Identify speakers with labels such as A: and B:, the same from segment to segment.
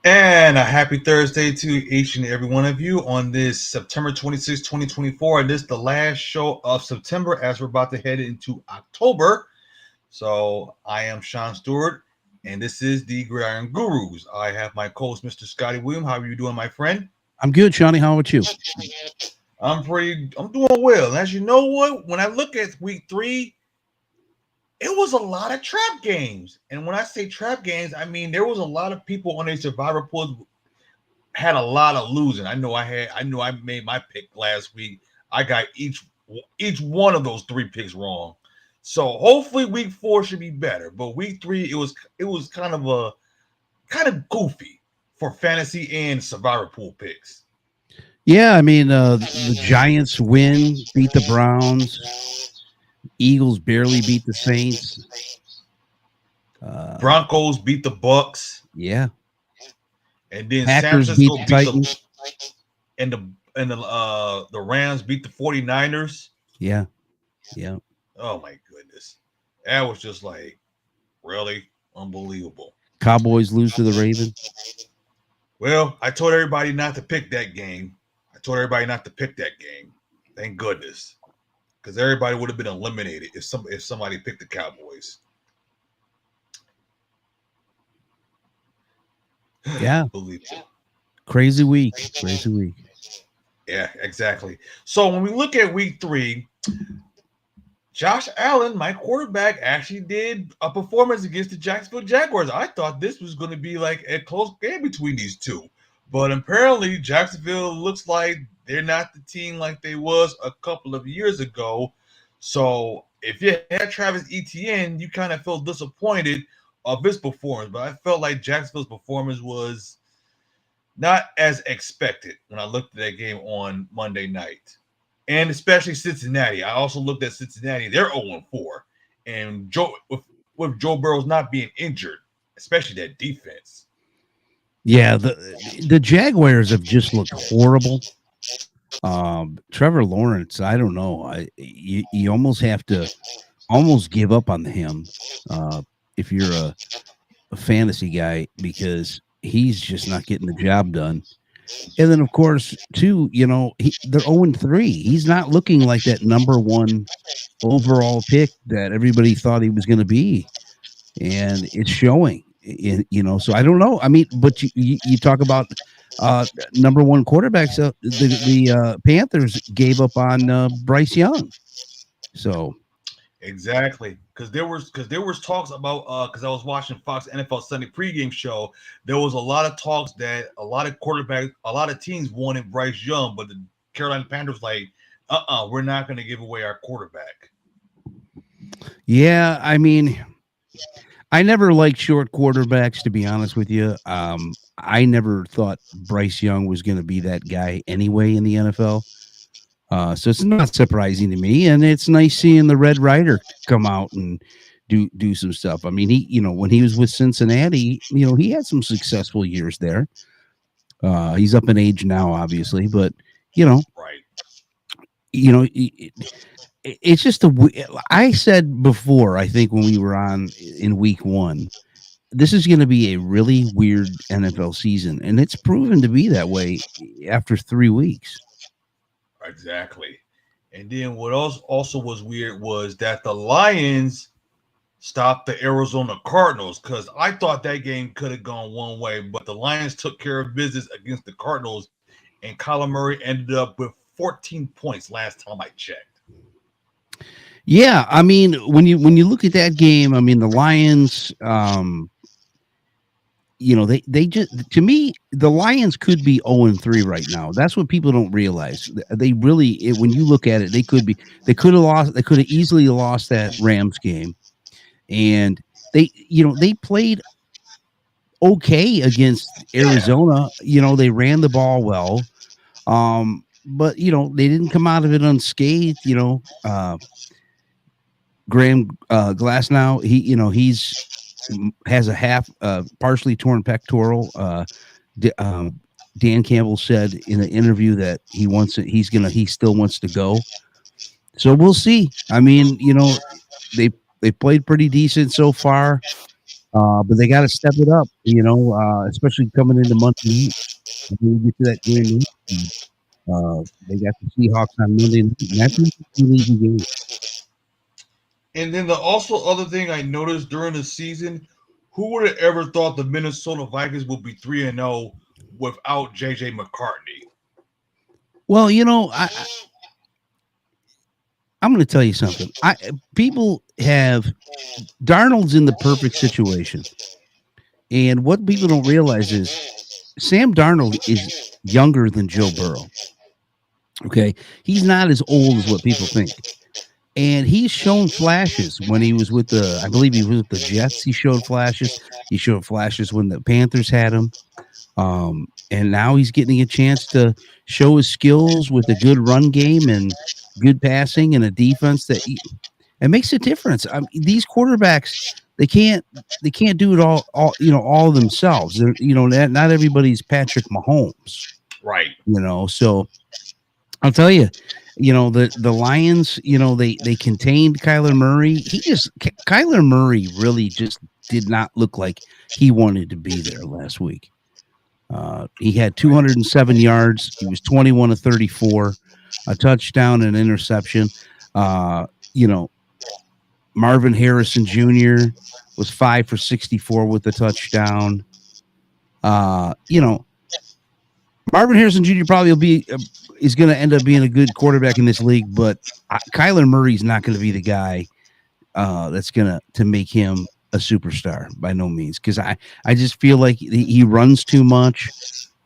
A: And a happy Thursday to each and every one of you on this September 26, 2024. And this is the last show of September as we're about to head into October. So I am Shawn Stewart, and this is the Gridiron Gurus. I have my co-host, Mr. Scotty William. How are you doing, my friend?
B: I'm good, Shawnee. How about you?
A: I'm doing well. And as you know what, when I look at week 3, it was a lot of trap games. And when I say trap games, I mean there was a lot of people on a survivor pools had a lot of losing. I knew I made my pick last week. I got each one of those 3 picks wrong. So hopefully week 4 should be better. But week 3 it was kind of goofy for fantasy and survivor pool picks.
B: Yeah, I mean, the Giants beat the Browns. Eagles barely beat the Saints.
A: Broncos beat the Bucks.
B: Yeah.
A: And then
B: Packers
A: San
B: beat
A: Francisco
B: the Titans.
A: The Rams beat the 49ers.
B: Yeah. Yeah.
A: Oh my goodness. That was just like really unbelievable.
B: Cowboys lose to the Ravens.
A: Well, I told everybody not to pick that game. Thank goodness. Because everybody would have been eliminated if somebody picked the Cowboys.
B: Yeah. Crazy week.
A: Yeah, exactly. So when we look at week 3, Josh Allen, my quarterback, actually did a performance against the Jacksonville Jaguars. I thought this was going to be like a close game between these two. But apparently Jacksonville looks like they're not the team like they was a couple of years ago. So if you had Travis Etienne, you kind of felt disappointed of his performance. But I felt like Jacksonville's performance was not as expected when I looked at that game on Monday night. And especially Cincinnati. I also looked at Cincinnati. They're 0-4. And with Joe Burrow's not being injured, especially that defense.
B: Yeah, the Jaguars have just looked horrible. Trevor Lawrence, I don't know. You almost have to give up on him if you're a fantasy guy, because he's just not getting the job done. And then, of course, too, they're 0-3. He's not looking like that number 1 overall pick that everybody thought he was going to be, and it's showing. So I don't know. I mean, but you talk about number 1 quarterbacks. The Panthers gave up on Bryce Young. So
A: exactly, because there was talks about because I was watching Fox NFL Sunday pregame show. There was a lot of talks that a lot of teams wanted Bryce Young, but the Carolina Panthers like, we're not going to give away our quarterback.
B: Yeah, I mean, I never liked short quarterbacks, to be honest with you. I never thought Bryce Young was going to be that guy anyway in the NFL. So it's not surprising to me, and it's nice seeing the Red Rider come out and do some stuff. I mean, he, when he was with Cincinnati, he had some successful years there. He's up in age now, obviously, but
A: right.
B: It's just I said before, I think when we were on in week 1, this is going to be a really weird NFL season, and it's proven to be that way after 3 weeks.
A: Exactly. And then what also was weird was that the Lions stopped the Arizona Cardinals, because I thought that game could have gone one way, but the Lions took care of business against the Cardinals, and Kyler Murray ended up with 14 points last time I checked.
B: Yeah, I mean, when you look at that game, I mean, the Lions, they just, to me, the Lions could be 0-3 right now. That's what people don't realize. They really, when you look at it, they could have easily lost that Rams game. And they played okay against Arizona. They ran the ball well. But they didn't come out of it unscathed. Graham Glasnow, he's has a partially torn pectoral. Dan Campbell said in an interview that he still wants to go. So we'll see. I mean, they played pretty decent so far. But they got to step it up, especially coming into Monday night. When we get to that game, they got the Seahawks on Monday night, and that's an easy game.
A: And then the also other thing I noticed during the season, who would have ever thought the Minnesota Vikings would be 3-0 without JJ McCartney?
B: Well, I'm going to tell you something. People have Darnold's in the perfect situation, and what people don't realize is Sam Darnold is younger than Joe Burrow. Okay, he's not as old as what people think, and he's shown flashes when he was with I believe he was with the Jets. He showed flashes. He showed flashes when the Panthers had him. And now he's getting a chance to show his skills with a good run game and good passing and a defense it makes a difference. I mean, these quarterbacks, they can't do it all themselves. They're, not everybody's Patrick Mahomes,
A: Right.
B: So I'll tell you, the Lions, they contained Kyler Murray. Kyler Murray really just did not look like he wanted to be there last week. He had 207 yards. He was 21 of 34, a touchdown and interception. Marvin Harrison Jr. was 5 for 64 with a touchdown. Marvin Harrison Jr. probably is going to end up being a good quarterback in this league, but Kyler Murray's not going to be the guy that's going to make him a superstar by no means, because I just feel like he runs too much.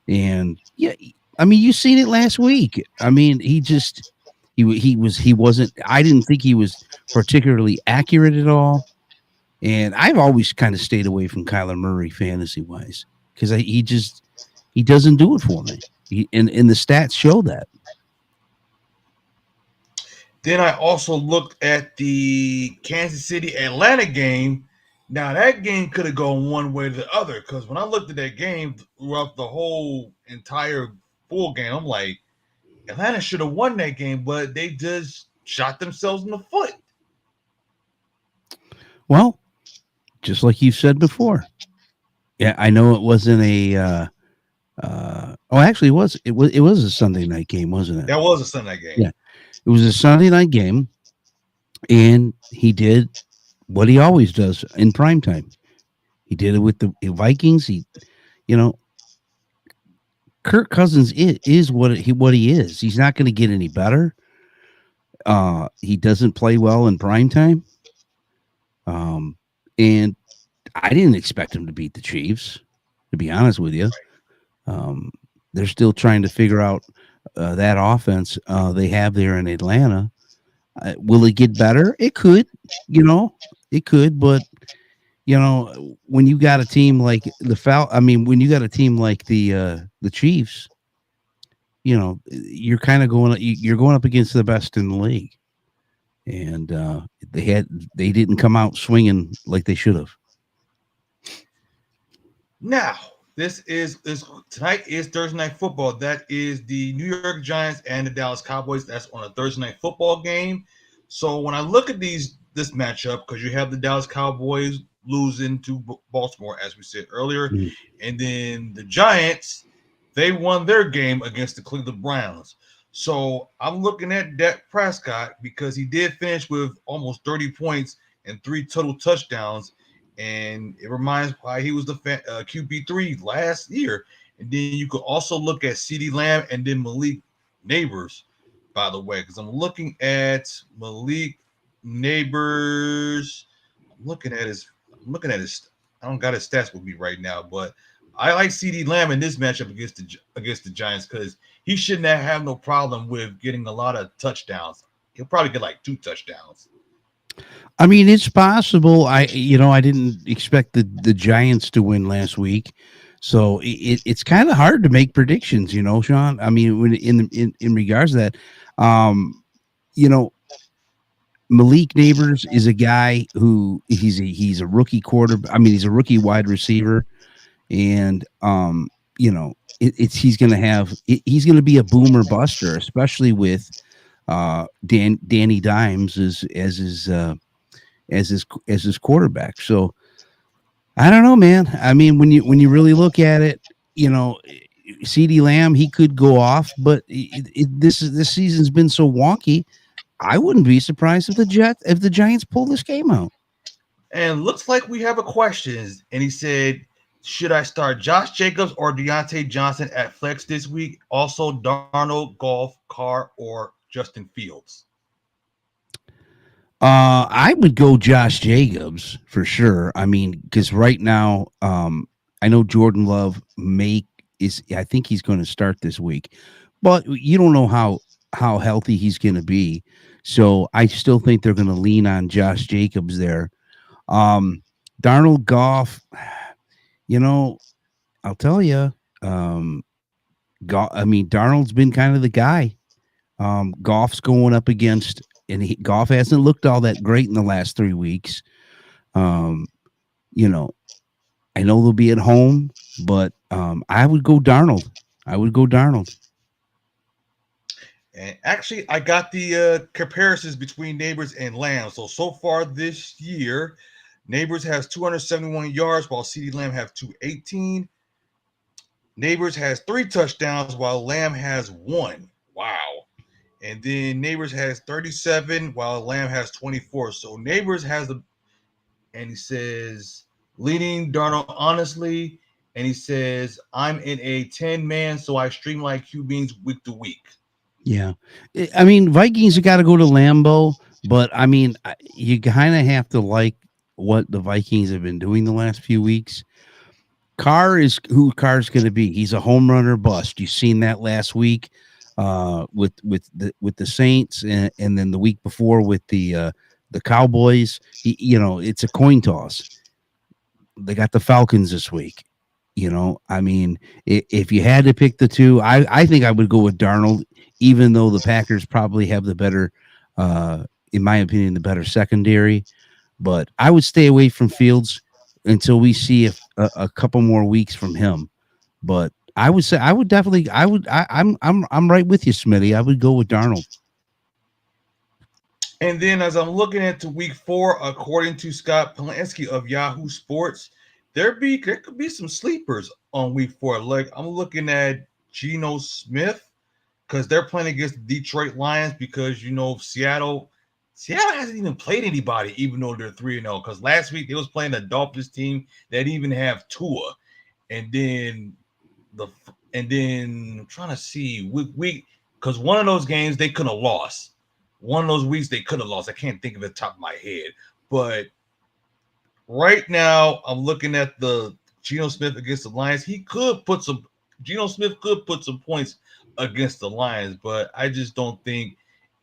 B: And you've seen it last week. I mean, he wasn't, I didn't think he was particularly accurate at all. And I've always kind of stayed away from Kyler Murray fantasy wise, because he doesn't do it for me. And the stats show that.
A: Then I also looked at the Kansas City Atlanta game. Now that game could have gone one way or the other, because when I looked at that game throughout the whole entire full game, I'm like, Atlanta should have won that game, but they just shot themselves in the foot.
B: Well, just like you said before. Yeah, I know it wasn't a actually it was a Sunday night game, wasn't it?
A: That was a Sunday night game.
B: Yeah. It was a Sunday night game, and he did what he always does in primetime. He did it with the Vikings. Kirk Cousins is what he is. He's not going to get any better. He doesn't play well in primetime. And I didn't expect him to beat the Chiefs, to be honest with you. They're still trying to figure out that offense they have there in Atlanta. Will it get better? It could, it could, but when you got a team like when you got a team like the Chiefs, you're kind of you're going up against the best in the league, and they didn't come out swinging like they should have.
A: Now, tonight is Thursday Night Football. That is the New York Giants and the Dallas Cowboys. That's on a Thursday Night Football game. So when I look at this matchup, because you have the Dallas Cowboys losing to Baltimore, as we said earlier, and then the Giants, they won their game against the Cleveland Browns. So I'm looking at Dak Prescott, because he did finish with almost 30 points and 3 total touchdowns. And it reminds why he was the QB3 last year. And then you could also look at CeeDee Lamb and then Malik Neighbors, by the way, because I'm looking at Malik Neighbors. I'm looking at his. I don't got his stats with me right now, but I like CeeDee Lamb in this matchup against the Giants, because he shouldn't have no problem with getting a lot of touchdowns. He'll probably get like 2 touchdowns.
B: I mean, it's possible. I didn't expect the Giants to win last week, so it's kind of hard to make predictions, Sean. I mean, when in regards to that, Malik Neighbors is a guy who he's a rookie quarterback. I mean, he's a rookie wide receiver, and he's going to be a boomer buster, especially with Danny Dimes as his quarterback. So I don't know, man. I mean, when you really look at it, you know, CD Lamb, he could go off, but this season's been so wonky. I wouldn't be surprised if the Giants pull this game out.
A: And looks like we have a question. And he said, should I start Josh Jacobs or Deontay Johnson at flex this week? Also, Darnold, Golf, Carr, or Justin Fields?
B: I would go Josh Jacobs for sure. I mean, because right now, I know Jordan Love make is. I think he's going to start this week, but you don't know how healthy he's going to be. So I still think they're going to lean on Josh Jacobs there. Um, Darnold Goff, you know, I'll tell you, I mean, Darnold's been kind of the guy. Goff's going up against, and Goff hasn't looked all that great in the last 3 weeks. Um, you know, I know they'll be at home, but I would go Darnold. I would go Darnold.
A: And actually, I got the comparisons between Neighbors and Lamb. So far this year, Neighbors has 271 yards, while CD Lamb have 218. Neighbors has 3 touchdowns, while Lamb has one. Wow. And then Neighbors has 37, while Lamb has 24. So Neighbors has the, and he says, leading Darnold honestly. And he says, I'm in a 10-man, so I streamline QBs week to week.
B: Yeah, I mean, Vikings have got to go to Lambeau, but I mean, you kind of have to like what the Vikings have been doing the last few weeks. Carr is who Carr's going to be. He's a home runner bust. You've seen that last week with the Saints, and then the week before with the Cowboys. It's a coin toss. They got the Falcons this week. I mean, if you had to pick the two, I think I would go with Darnold, even though the Packers probably have the better, in my opinion, the better secondary. But I would stay away from Fields until we see a couple more weeks from him. But I would say I would definitely I'm right with you, Smitty. I would go with Darnold.
A: And then as I'm looking into week 4, according to Scott Polanski of Yahoo Sports, there could be some sleepers on week 4. Like I'm looking at Geno Smith because they're playing against the Detroit Lions because Seattle hasn't even played anybody, even though they're 3-0. Because last week they was playing a Dolphins team that didn't even have Tua, and then I'm trying to see week because one of those games they could have lost. One of those weeks they could have lost. I can't think of it the top of my head, but right now I'm looking at the Geno Smith against the Lions. Geno Smith could put some points against the Lions, but I just don't think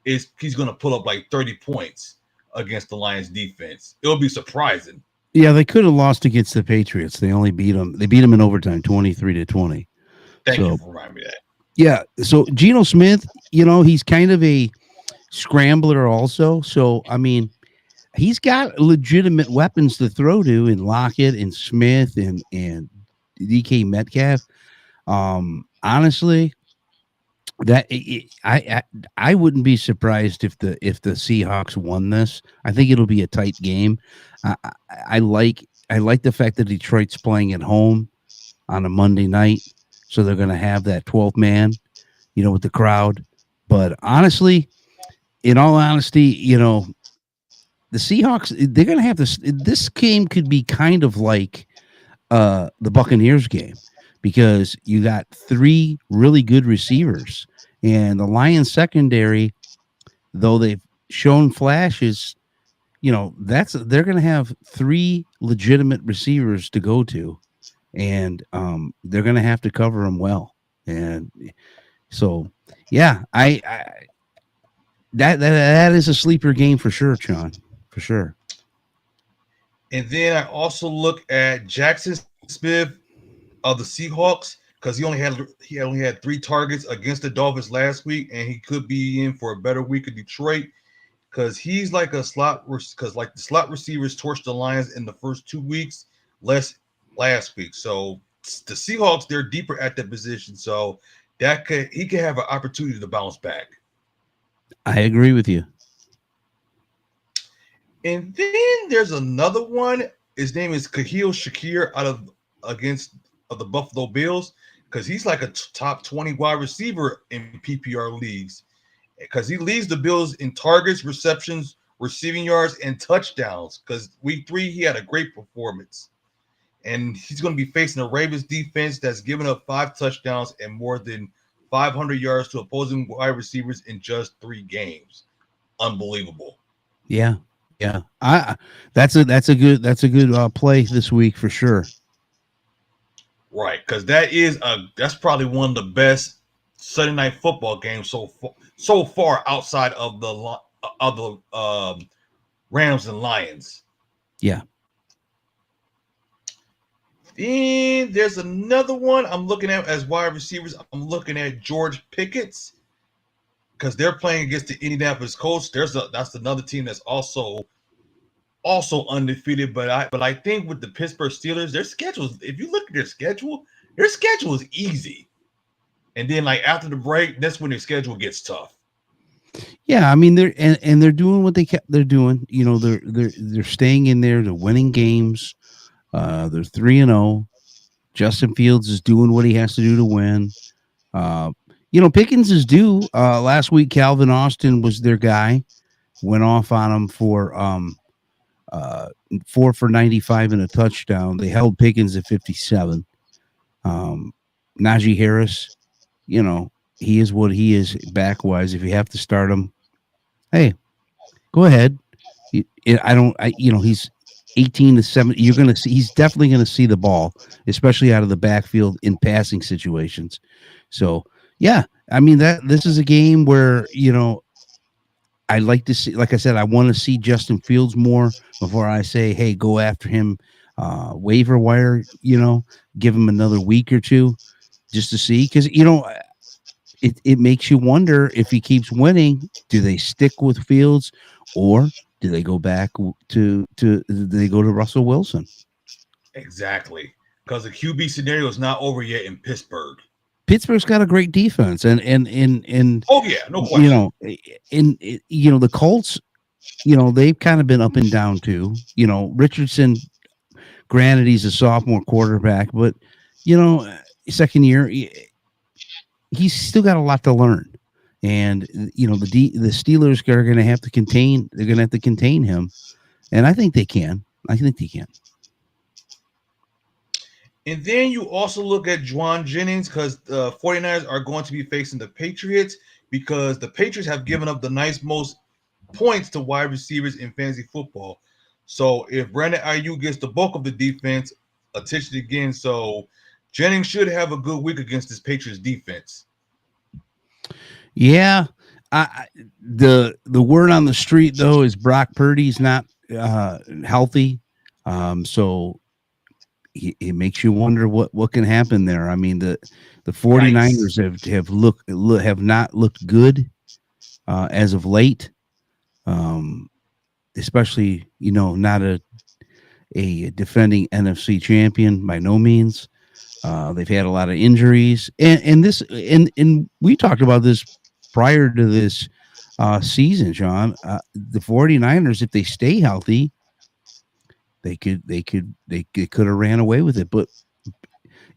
A: he's going to pull up like 30 points against the Lions defense. It'll be surprising.
B: Yeah, they could have lost against the Patriots. They only beat them. They beat them in overtime, 23-20.
A: Thank you for reminding me that.
B: Yeah, so Geno Smith, he's kind of a scrambler also. So I mean, he's got legitimate weapons to throw to in Lockett and Smith and DK Metcalf. Honestly, I wouldn't be surprised if the Seahawks won this. I think it'll be a tight game. I like the fact that Detroit's playing at home on a Monday night, so they're going to have that 12th man, with the crowd. But honestly, in all honesty, the Seahawks, they're going to have this. This game could be kind of like the Buccaneers game because you got 3 really good receivers, and the Lions secondary, though they've shown flashes, they're going to have 3 legitimate receivers to go to, and they're going to have to cover them well. And so, yeah, that is a sleeper game for sure, Sean, for sure.
A: And then I also look at Jackson Smith of the Seahawks because he only had 3 targets against the Dolphins last week, and he could be in for a better week of Detroit because he's like a slot because like the slot receivers torched the Lions in the first 2 weeks, less last week. So the Seahawks, they're deeper at that position, so he could have an opportunity to bounce back.
B: I agree with you.
A: And then there's another one. His name is Kahil Shakir out of the Buffalo Bills because he's like a top 20 wide receiver in PPR leagues because he leads the Bills in targets, receptions, receiving yards, and touchdowns. Because week 3 he had a great performance, and he's going to be facing a Ravens defense that's given up 5 touchdowns and more than 500 yards to opposing wide receivers in just 3 games. Unbelievable.
B: Yeah, yeah. That's a good play this week for sure.
A: Right, because that's probably one of the best Sunday night football games so far outside of the Rams and Lions.
B: Yeah.
A: Then there's another one I'm looking at as wide receivers. I'm looking at George Pickett's because they're playing against the Indianapolis Colts. That's another team that's also undefeated. But I think with the Pittsburgh Steelers, their schedules. If you look at their schedule is easy. And then like after the break, that's when their schedule gets tough.
B: Yeah, I mean they're doing what they're doing. You know, they're staying in there. They're winning games. They're 3-0. Justin Fields is doing what he has to do to win. Pickens is due. Last week, Calvin Austin was their guy. Went off on him for 4 for 95 and a touchdown. They held Pickens at 57. Najee Harris, he is what he is back wise. If you have to start him, hey, go ahead. He's 18 to 7. You're going to see, he's definitely going to see the ball, especially out of the backfield in passing situations. So, yeah, I mean, this is a game where, I'd like to see, like I said, I want to see Justin Fields more before I say, hey, go after him, waiver wire, give him another week or two just to see. Because, it makes you wonder if he keeps winning, do they stick with Fields or do they go back do they go to Russell Wilson?
A: Exactly. Because the QB scenario is not over yet in Pittsburgh.
B: Pittsburgh's got a great defense, and
A: oh yeah, no question.
B: The Colts, they've kind of been up and down too. Richardson, granted he's a sophomore quarterback, but second year, he's still got a lot to learn. And the Steelers are going to have to contain. They're going to have to contain him, and I think they can.
A: And then you also look at Juwan Jennings because the 49ers are going to be facing the Patriots because the Patriots have given up the most points to wide receivers in fantasy football. So if Brandon Ayuk gets the bulk of the defense, attention again. So Jennings should have a good week against this Patriots defense.
B: Yeah. The word on the street, though, is Brock Purdy's not healthy. So it makes you wonder what can happen there. I mean, the 49ers have not looked good as of late, especially not a defending NFC champion by no means. They've had a lot of injuries, and we talked about this prior to this season, Sean. The 49ers, if they stay healthy, they could have ran away with it. But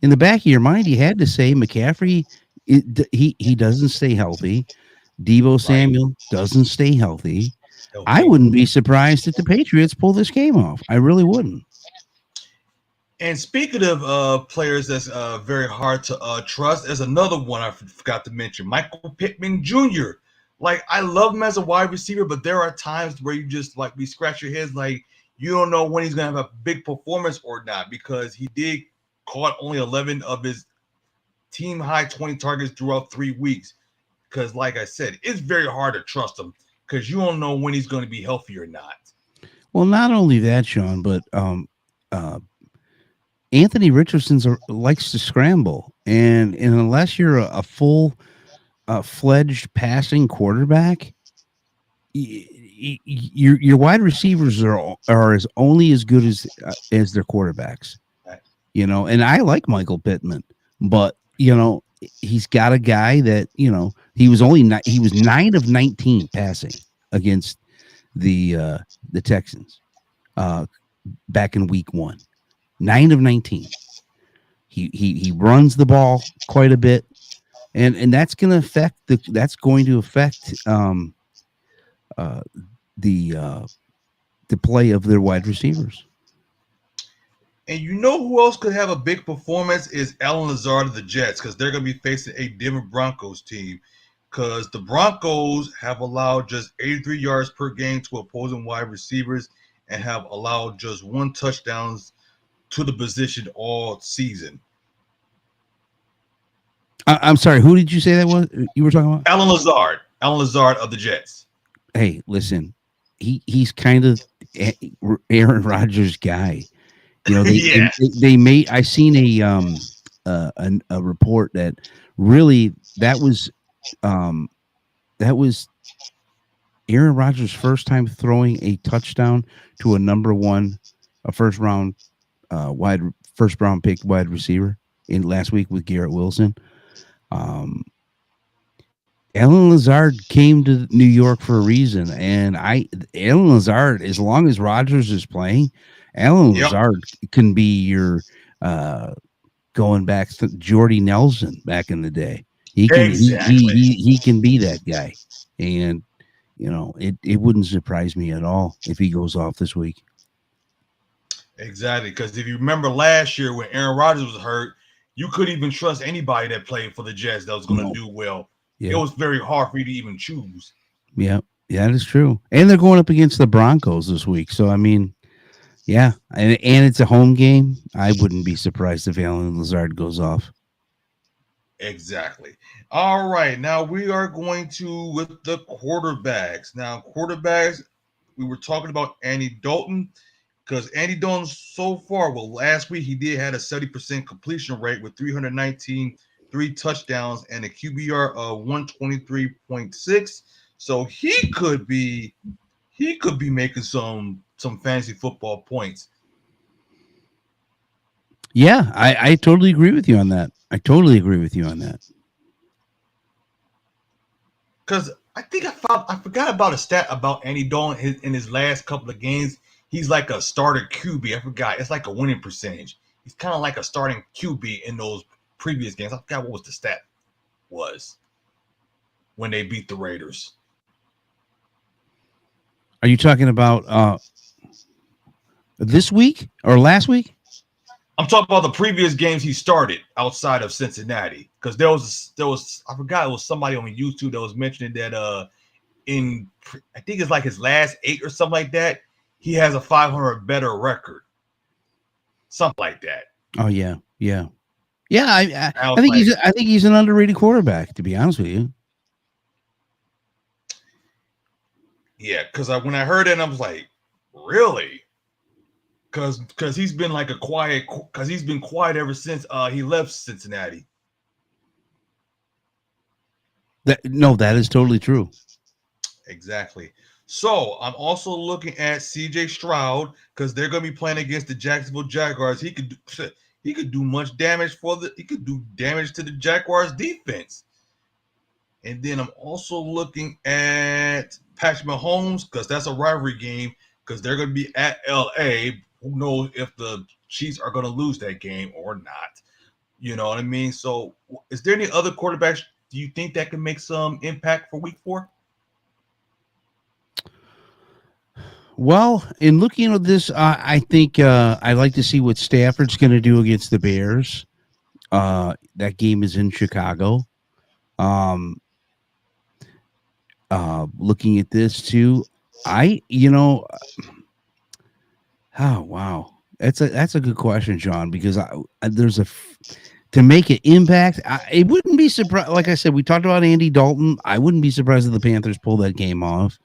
B: in the back of your mind, you had to say McCaffrey, he doesn't stay healthy. Deebo Samuel doesn't stay healthy. I wouldn't be surprised if the Patriots pull this game off. I really wouldn't.
A: And speaking of players that's very hard to trust, there's another one I forgot to mention, Michael Pittman Jr. Like, I love him as a wide receiver, but there are times where you just, like, we scratch your heads like, you don't know when he's going to have a big performance or not because he did caught only 11 of his team-high 20 targets throughout 3 weeks. Because, like I said, it's very hard to trust him because you don't know when he's going to be healthy or not.
B: Well, not only that, Sean, but Anthony Richardson likes to scramble. And unless you're a full-fledged passing quarterback, your wide receivers are only as good as their quarterbacks, and I like Michael Pittman, but he's got a guy that he was 9 of 19 passing against the Texans. back in week 1. 9 of 19. He runs the ball quite a bit, and that's going to affect uh, the the play of their wide receivers.
A: And you know who else could have a big performance is Alan Lazard of the Jets, because they're going to be facing a Denver Broncos team. Because the Broncos have allowed just 83 yards per game to opposing wide receivers and have allowed just 1 touchdown to the position all season.
B: I'm sorry. Who did you say that was? You were talking about?
A: Alan Lazard of the Jets.
B: Hey, listen, he's kind of Aaron Rodgers' guy. You know,
A: Yeah.
B: they made. I seen a report that really that was Aaron Rodgers' first time throwing a touchdown to a first round pick wide receiver in last week with Garrett Wilson. Alan Lazard came to New York for a reason, and Alan Lazard, as long as Rodgers is playing, Alan
A: Yep.
B: Lazard can be your going back to Jordy Nelson back in the day. He can
A: Exactly.
B: he can be that guy, and it wouldn't surprise me at all if he goes off this week.
A: Exactly. Because if you remember last year when Aaron Rodgers was hurt, you couldn't even trust anybody that played for the Jets that was going to do well.
B: Yeah.
A: It was very hard for you to even choose.
B: Yeah, that is true. And they're going up against the Broncos this week. So, I mean, yeah. And it's a home game. I wouldn't be surprised if Alan Lazard goes off.
A: Exactly. All right. Now we are going to with the quarterbacks. Now, quarterbacks, we were talking about Andy Dalton, because Andy Dalton so far, well, last week he did had a 70% completion rate with 319, 3 touchdowns, and a QBR of 123.6. So he could be making some fantasy football points.
B: Yeah, I totally agree with you on that.
A: Because I forgot about a stat about Andy Dalton in his last couple of games. He's like a starter QB. I forgot. It's like a winning percentage. He's kind of like a starting QB in those previous games. I forgot what was the stat was when they beat the Raiders.
B: Are you talking about this week or last week?
A: I'm talking about the previous games he started outside of Cincinnati, because there was I forgot, it was somebody on YouTube that was mentioning that I think it's like his last 8 or something like that, he has a 500 better record, something like that.
B: Oh yeah. I think he's an underrated quarterback, to be honest with you.
A: Yeah, because when I heard it, I was like, really? Because he's been like he's been quiet ever since he left Cincinnati.
B: That is totally true.
A: Exactly. So I'm also looking at CJ Stroud, because they're going to be playing against the Jacksonville Jaguars. He could do much damage he could do damage to the Jaguars defense. And then I'm also looking at Patrick Mahomes, because that's a rivalry game, because they're going to be at LA. Who knows if the Chiefs are going to lose that game or not? You know what I mean? So is there any other quarterbacks do you think that can make some impact for week 4?
B: Well, in looking at this, I think I'd like to see what Stafford's going to do against the Bears. That game is in Chicago. Looking at this too, oh wow, that's a good question, John, because to make an impact, it wouldn't be surprised. Like I said, we talked about Andy Dalton. I wouldn't be surprised if the Panthers pull that game off.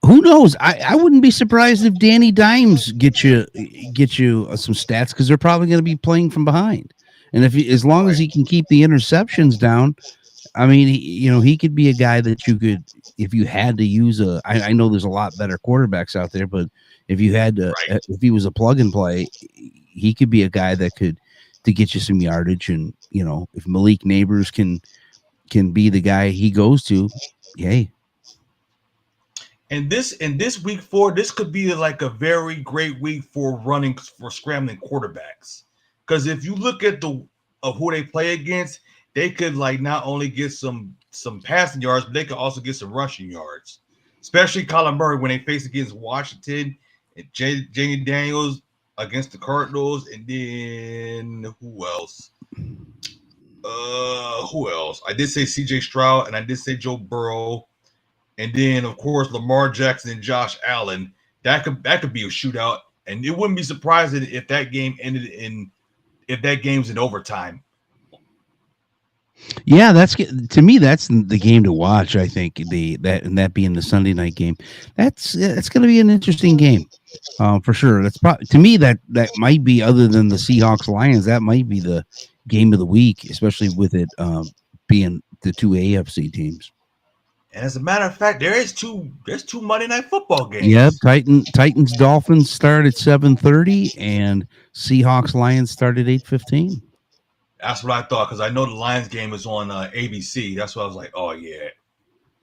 B: Who knows? I wouldn't be surprised if Danny Dimes get you some stats, because they're probably going to be playing from behind, and as long as he can keep the interceptions down, I mean, he could be a guy that you could, if you had to use I know there's a lot better quarterbacks out there, but if you had to, if he was a plug and play, he could be a guy that could to get you some yardage, and if Malik Neighbors can be the guy he goes to, yay.
A: And this week 4, this could be like a very great week for running for scrambling quarterbacks. Because if you look at the of who they play against, they could like not only get some passing yards, but they could also get some rushing yards. Especially Kyler Murray when they face against Washington and Jamie Daniels against the Cardinals, and then who else? Who else? I did say C.J. Stroud, and I did say Joe Burrow, and then of course Lamar Jackson and Josh Allen. That could be a shootout, and it wouldn't be surprising if that game ended in if that game's in overtime.
B: Yeah, that's to me that's the game to watch. I think that being the Sunday night game, that's going to be an interesting game, for sure. That's probably to me that might be other than the Seahawks Lions, that might be the game of the week, especially with it being the two AFC teams.
A: And as a matter of fact, there's two Monday night football
B: Yep,
A: games.
B: Titans Dolphins start at 7:30, and Seahawks Lions start at 8:15.
A: That's what I thought because I know the Lions game is on ABC. That's why I was like, oh yeah,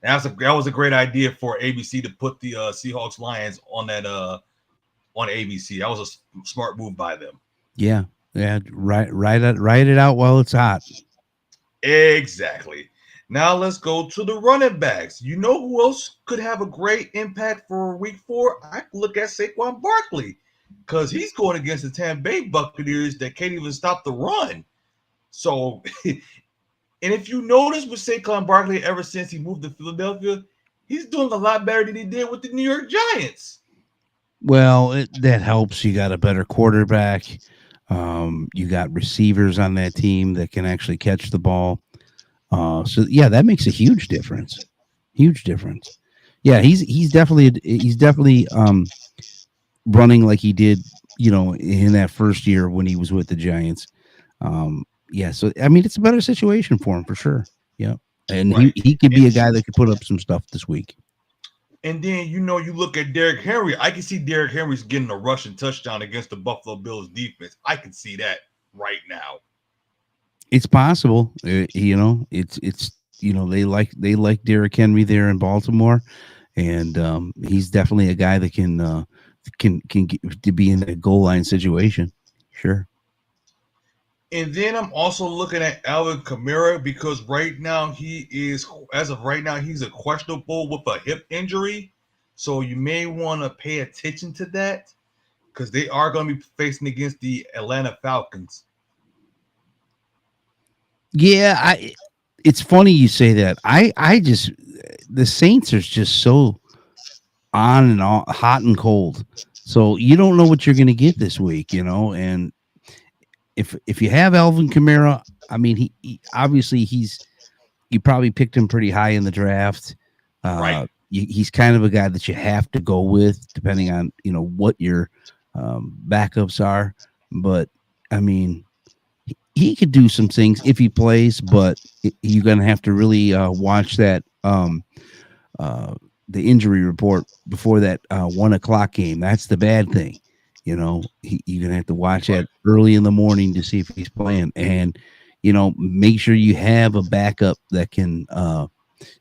A: that was a great idea for ABC to put the Seahawks Lions on ABC. That was a smart move by them.
B: Yeah, yeah, write it out while it's hot.
A: Exactly. Now let's go to the running backs. You know who else could have a great impact for week 4? I could look at Saquon Barkley because he's going against the Tampa Bay Buccaneers that can't even stop the run. So, and if you notice with Saquon Barkley, ever since he moved to Philadelphia, he's doing a lot better than he did with the New York Giants.
B: Well, that helps. You got a better quarterback. You got receivers on that team that can actually catch the ball. So yeah, that makes a huge difference. Huge difference. Yeah, he's definitely running like he did, in that first year when he was with the Giants. Yeah, so I mean, it's a better situation for him for sure. Yeah, and he
A: Right.
B: he could be
A: And
B: a guy that could put up some stuff this week.
A: and then you look at Derrick Henry. I can see Derrick Henry's getting a rushing touchdown against the Buffalo Bills defense. I can see that right now.
B: It's possible. It's they like Derrick Henry there in Baltimore, and he's definitely a guy that can get to be in a goal line situation. Sure.
A: And then I'm also looking at Alvin Kamara because as of right now, he's a questionable with a hip injury. So you may want to pay attention to that because they are going to be facing against the Atlanta Falcons.
B: Yeah, it's funny you say that. I just the Saints are just so on and on, hot and cold. So you don't know what you're going to get this week, and if you have Alvin Kamara, I mean, he obviously you probably picked him pretty high in the draft.
A: Right.
B: He's kind of a guy that you have to go with, depending on what your backups are. But I mean, he could do some things if he plays, but you're going to have to really watch that the injury report before that 1 o'clock game. That's the bad thing. You're going to have to watch
A: Right.
B: that early in the morning to see if he's playing, and make sure you have a backup that can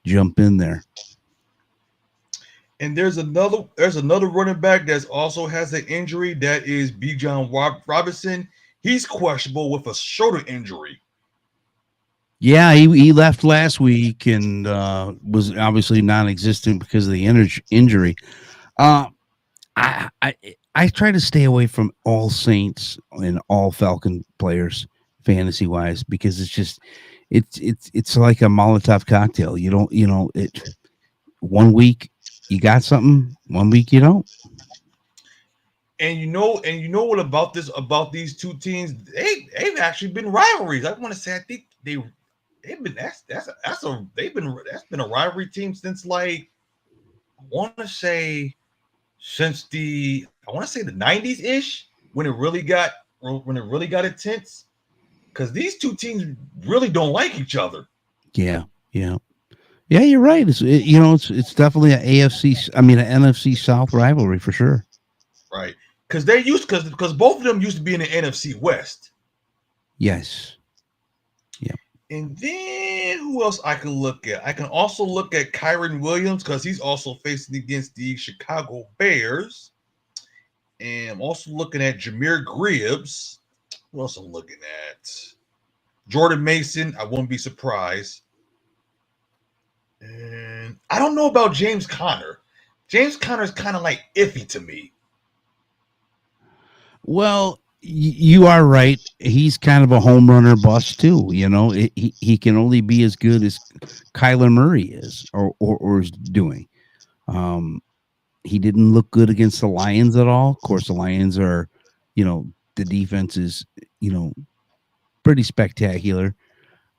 B: jump in there.
A: And there's another running back that also has an injury. That is B. John Robinson. He's questionable with a shoulder injury.
B: Yeah, he left last week and was obviously non-existent because of the injury. Uh, I, I I try to stay away from all Saints and all Falcon players fantasy wise because it's like a Molotov cocktail. You don't it 1 week you got something, 1 week you don't.
A: And you know what about these two teams? They've actually been rivalries. I want to say I think they've been that's been a rivalry team since like I want to say the 90s ish when it really got intense because these two teams really don't like each other.
B: Yeah, yeah, yeah. You're right. It's definitely an an NFC South rivalry for sure.
A: Right. Because both of them used to be in the NFC West.
B: Yes. Yeah.
A: And then who else I can look at? I can also look at Kyron Williams because he's also facing against the Chicago Bears. And I'm also looking at Jameer Gibbs. Who else I'm looking at? Jordan Mason. I wouldn't be surprised. And I don't know about James Conner. James Conner is kind of like iffy to me.
B: Well, you are right. He's kind of a home runner bust too. You know, he can only be as good as Kyler Murray is or is doing. Um, he didn't look good against the Lions at all. Of course, the Lions are, the defense is, pretty spectacular.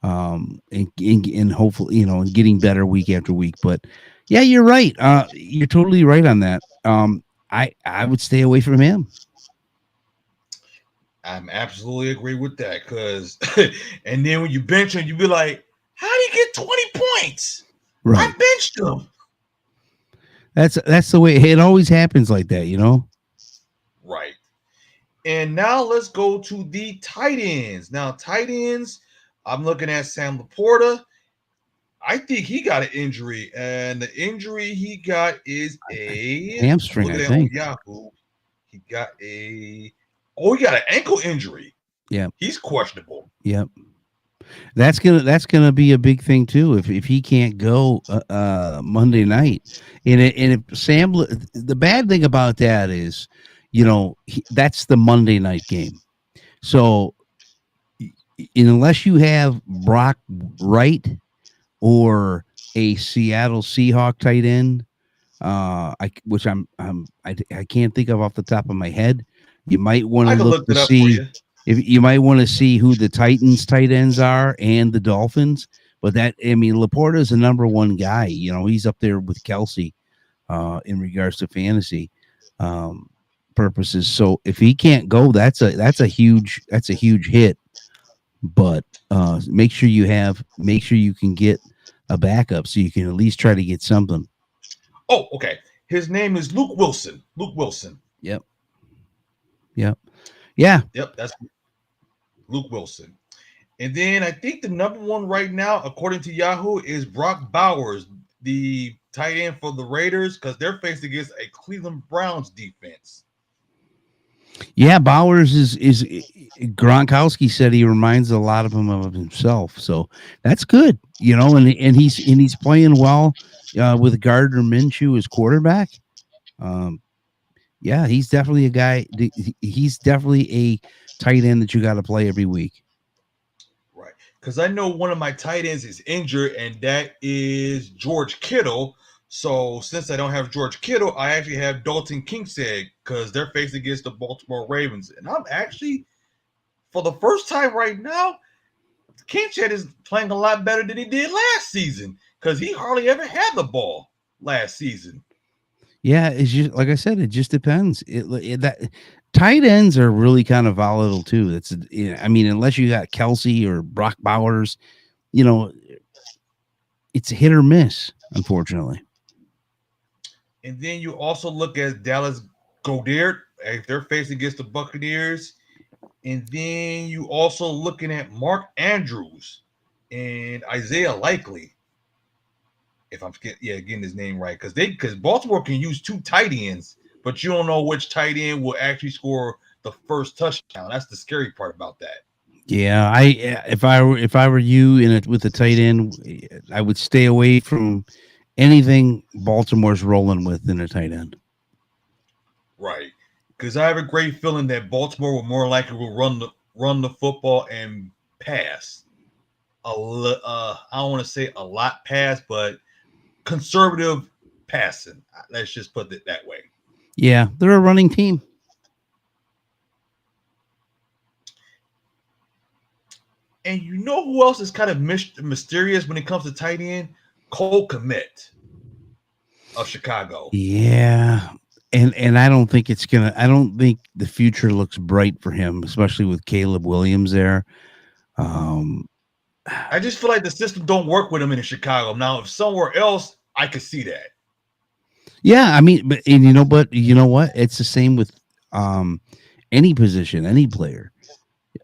B: And hopefully, and getting better week after week. But yeah, you're right. You're totally right on that. I would stay away from him.
A: I'm absolutely agree with that because, and then when you bench him, you be like, how do you get 20 points? I
B: Right.
A: benched him.
B: That's the way it always happens like that.
A: Right. And now let's go to the tight ends. Now, tight ends, I'm looking at Sam Laporta. I think he got an injury, and the injury he got is I'm
B: Hamstring,
A: looking
B: I
A: at on
B: think.
A: Yahoo. He got he got an ankle injury.
B: Yeah.
A: He's questionable.
B: Yep. That's gonna be a big thing too. If he can't go Monday night, and if the bad thing about that is, that's the Monday night game. So unless you have Brock Wright or a Seattle Seahawk tight end, which I can't think of off the top of my head. You might want to
A: I can
B: look
A: look
B: to
A: it up for
B: see
A: you.
B: if you might want to see who the Titans tight ends are and the Dolphins. But Laporta is the number one guy. He's up there with Kelsey in regards to fantasy purposes. So if he can't go, that's a huge hit. But make sure you can get a backup so you can at least try to get something.
A: Oh, okay. His name is Luke Wilson. Luke Wilson.
B: Yep. Yep. Yeah.
A: Yep, that's Luke Wilson. And then I think the number one right now, according to Yahoo, is Brock Bowers, the tight end for the Raiders, because they're faced against a Cleveland Browns defense.
B: Yeah, Bowers is Gronkowski said he reminds a lot of him of himself, so that's good, and he's playing well with Gardner Minshew as quarterback. Um, yeah, he's definitely a guy. He's definitely a tight end that you got to play every week.
A: Right. Because I know one of my tight ends is injured, and that is George Kittle. So since I don't have George Kittle, I actually have Dalton Kincaid because they're facing against the Baltimore Ravens. And I'm actually, for the first time right now, Kincaid is playing a lot better than he did last season because he hardly ever had the ball last season.
B: Yeah, it's just like I said. It just depends. That tight ends are really kind of volatile too. Unless you got Kelsey or Brock Bowers, you know, it's a hit or miss. Unfortunately.
A: And then you also look at Dallas Goddard if they're facing against the Buccaneers. And then you also looking at Mark Andrews and Isaiah Likely. If I'm getting his name right, because Baltimore can use two tight ends, but you don't know which tight end will actually score the first touchdown. That's the scary part about that.
B: Yeah, if I were you in it with the tight end, I would stay away from anything Baltimore's rolling with in a tight end.
A: Right. Because I have a great feeling that Baltimore will run the football and pass. I don't want to say a lot pass, but conservative passing. Let's just put it that way.
B: Yeah, they're a running team.
A: And you know who else is kind of mysterious when it comes to tight end? Cole Kmet of Chicago.
B: Yeah. And I don't think I don't think the future looks bright for him, especially with Caleb Williams there.
A: I just feel like the system don't work with him in Chicago. Now, if somewhere else, I could see that.
B: Yeah, but you know what? It's the same with any position, any player.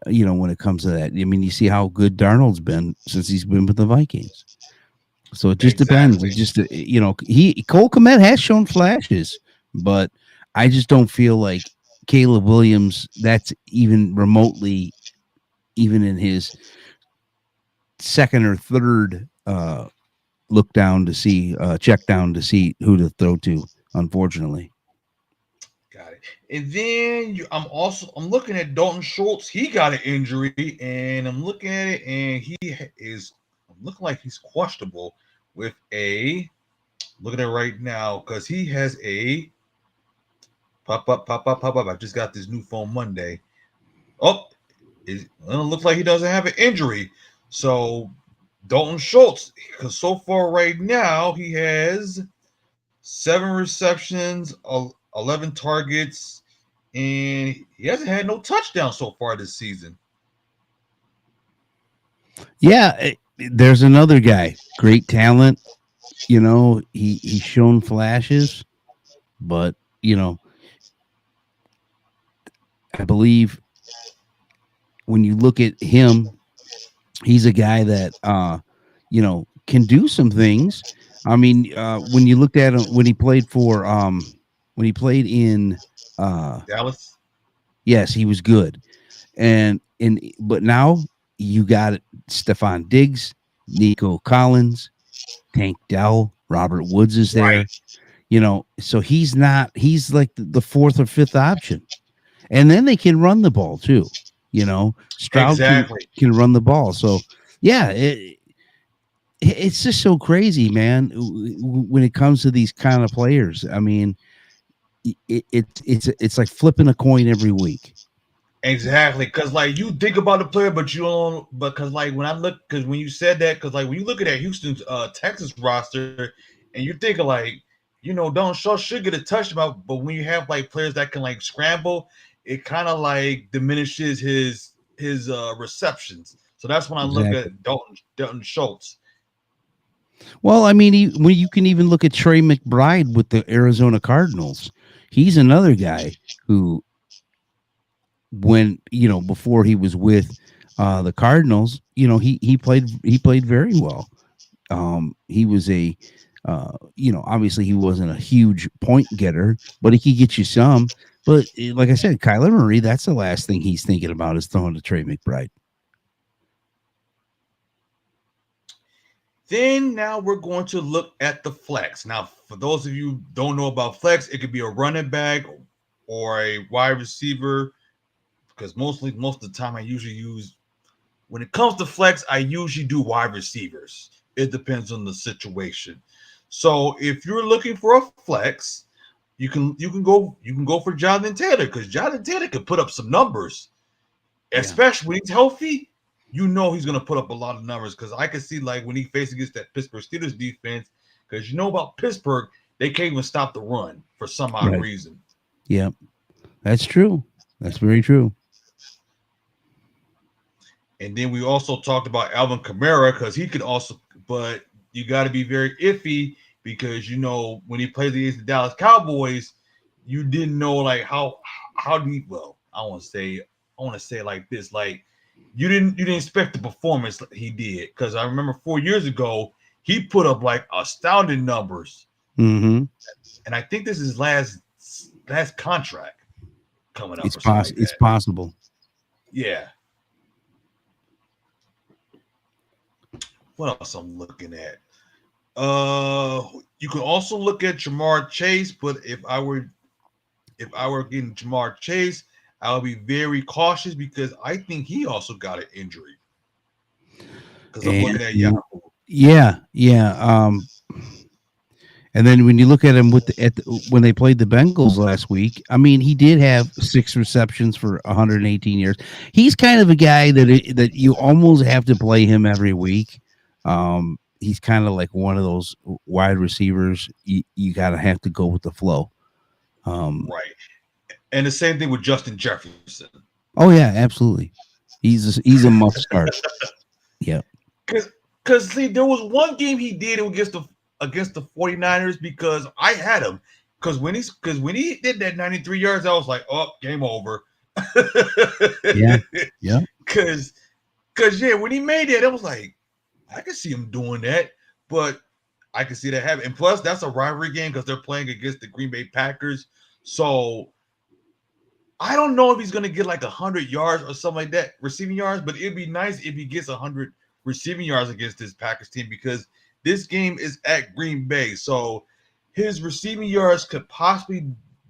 B: when it comes to that. I mean, you see how good Darnold's been since he's been with the Vikings. So it just depends. It
A: Exactly.
B: just Cole Kmet has shown flashes, but I just don't feel like Caleb Williams. That's even remotely, even in his second or third look down to see, check down to see who to throw to. Unfortunately,
A: Got it. And then I'm looking at Dalton Schultz. He got an injury, and I'm looking at it, and is looking like he's questionable with a. Looking at it right now because he has a pop up. I just got this new phone Monday. Oh, it looks like he doesn't have an injury. So Dalton Schultz, because so far right now he has 7 receptions, 11 targets, and he hasn't had no touchdowns so far this season.
B: yeah. There's another guy, great talent. He's shown flashes, but I believe when you look at him, he's a guy that can do some things. I mean, when you looked at him when he played in
A: Dallas.
B: yes, he was good. But now you got Stephon Diggs, Nico Collins, Tank Dell, Robert Woods is
A: Right.
B: there. So he's like the fourth or fifth option. And then they can run the ball too. Stroud
A: Exactly.
B: can run the ball. So yeah, it's just so crazy, man. When it comes to these kind of players, I mean, it's like flipping a coin every week.
A: Exactly, because like you think about the player, but you don't. Because like when I look, because when you said that, because like when you look at that Houston's Texas roster, and you're thinking like, Don Shaw should get a touchdown, but when you have like players that can like scramble, it kind of like diminishes his receptions. So that's when I look
B: Exactly.
A: at Dalton Schultz.
B: Well, I mean, when you can even look at Trey McBride with the Arizona Cardinals, he's another guy who, when before he was with the Cardinals, he played very well. He was obviously he wasn't a huge point getter, but he could get you some. But like I said, Kyler Murray, that's the last thing he's thinking about is throwing to Trey McBride.
A: Then now we're going to look at the flex. Now, for those of you who don't know about flex, it could be a running back or a wide receiver. Because most of the time I usually use when it comes to flex, I usually do wide receivers. It depends on the situation. So if you're looking for a flex, you can go for Jonathan Taylor because Jonathan Taylor can put up some numbers,
B: Yeah,
A: especially when he's healthy. He's going to put up a lot of numbers because I can see like when he faces against that Pittsburgh Steelers defense because about Pittsburgh, they can't even stop the run for some odd
B: right.
A: reason.
B: Yeah, that's true. That's very true.
A: And then we also talked about Alvin Kamara because he could also, but you got to be very iffy because when he played against the Dallas Cowboys, you didn't know like how do you well I want to say like this like you didn't expect the performance he did because I remember 4 years ago he put up like astounding numbers
B: Hmm.
A: and I think this is his last contract coming up
B: It's
A: or something like
B: it's
A: that.
B: possible.
A: Yeah. What else I'm looking at? You can also look at Jamar Chase, but if I were getting Jamar Chase, I would be very cautious because I think he also got an injury. Because I'm
B: And
A: looking at Yahoo.
B: yeah, yeah. And then when you look at him when they played the Bengals last week, I mean, he did have 6 receptions for 118 yards. He's kind of a guy that you almost have to play him every week. He's kind of like one of those wide receivers. You gotta have to go with the flow. Um,
A: Right. And the same thing with Justin Jefferson.
B: oh yeah, absolutely. He's a must start. Yeah,
A: Because see, there was one game he did against the 49ers because I had him. Because when he did that 93 yards, I was like, oh, game over.
B: Yeah. Yeah.
A: Cause yeah, when he made that, it was like, I could see him doing that, but I can see that happen. And plus, that's a rivalry game because they're playing against the Green Bay Packers. So I don't know if he's gonna get like 100 yards or something like that, receiving yards, but it'd be nice if he gets 100 receiving yards against this Packers team because this game is at Green Bay. So his receiving yards could possibly